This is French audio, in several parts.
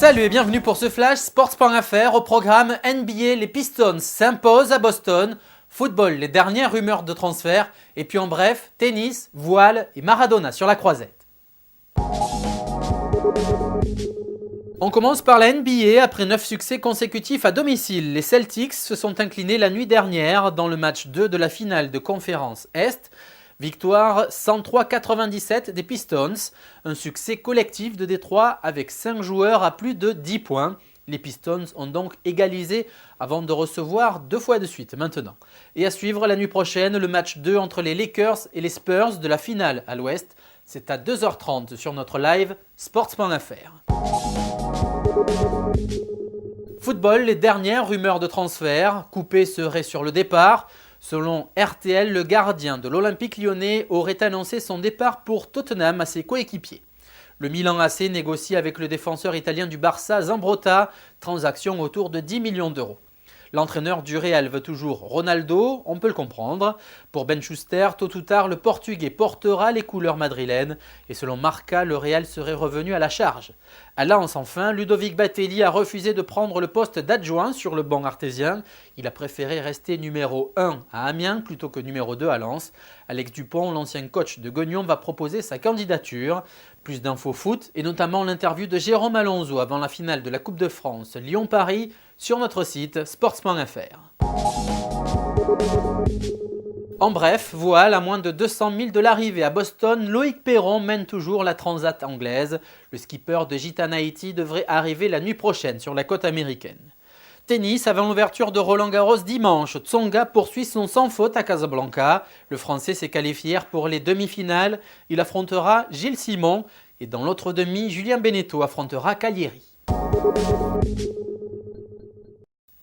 Salut et bienvenue pour ce flash Sports.fr. Au programme NBA, les Pistons s'imposent à Boston. Football, les dernières rumeurs de transfert. Et puis en bref, tennis, voile et Maradona sur la croisette. On commence par la NBA. Après 9 succès consécutifs à domicile, les Celtics se sont inclinés la nuit dernière dans le match 2 de la finale de conférence Est. Victoire 103-97 des Pistons, un succès collectif de Détroit avec 5 joueurs à plus de 10 points. Les Pistons ont donc égalisé avant de recevoir 2 fois de suite maintenant. Et à suivre la nuit prochaine, le match 2 entre les Lakers et les Spurs de la finale à l'Ouest. C'est à 2h30 sur notre live Sports.fr. Football, les dernières rumeurs de transfert. Coupé serait sur le départ. Selon RTL, le gardien de l'Olympique lyonnais aurait annoncé son départ pour Tottenham à ses coéquipiers. Le Milan AC négocie avec le défenseur italien du Barça, Zambrotta, transaction autour de 10 millions d'euros. L'entraîneur du Real veut toujours Ronaldo, on peut le comprendre. Pour Ben Schuster, tôt ou tard, le Portugais portera les couleurs madrilènes et selon Marca, le Real serait revenu à la charge. À Lens, enfin, Ludovic Batelli a refusé de prendre le poste d'adjoint sur le banc artésien. Il a préféré rester numéro 1 à Amiens plutôt que numéro 2 à Lens. Alex Dupont, l'ancien coach de Gognon, va proposer sa candidature. Plus d'infos foot et notamment l'interview de Jérôme Alonso avant la finale de la Coupe de France Lyon-Paris sur notre site sports.fr. En bref, voile, à moins de 200 000 de l'arrivée à Boston, Loïc Perron mène toujours la transat anglaise. Le skipper de Gitana Haiti devrait arriver la nuit prochaine sur la côte américaine. Tennis, avant l'ouverture de Roland Garros dimanche, Tsonga poursuit son sans faute à Casablanca. Le Français s'est qualifié hier pour les demi-finales. Il affrontera Gilles Simon. Et dans l'autre demi, Julien Benneteau affrontera Cagliari.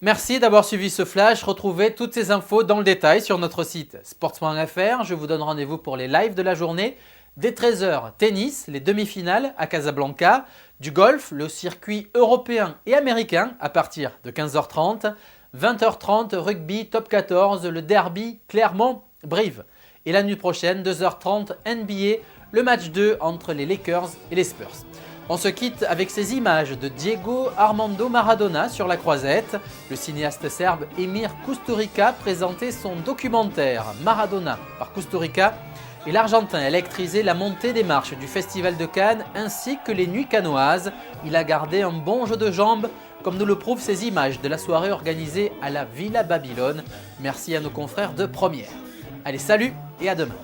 Merci d'avoir suivi ce flash. Retrouvez toutes ces infos dans le détail sur notre site sports.fr. Je vous donne rendez-vous pour les lives de la journée. Dès 13h, tennis, les demi-finales à Casablanca. Du golf, le circuit européen et américain à partir de 15h30. 20h30, rugby, top 14, le derby Clermont-Brive. Et la nuit prochaine, 2h30, NBA, le match 2 entre les Lakers et les Spurs. On se quitte avec ces images de Diego Armando Maradona sur la croisette. Le cinéaste serbe Emir Kusturica présentait son documentaire Maradona par Kusturica et l'Argentin a électrisé la montée des marches du Festival de Cannes ainsi que les nuits cannoises. Il a gardé un bon jeu de jambes comme nous le prouvent ces images de la soirée organisée à la Villa Babylone. Merci à nos confrères de Première. Allez, salut et à demain.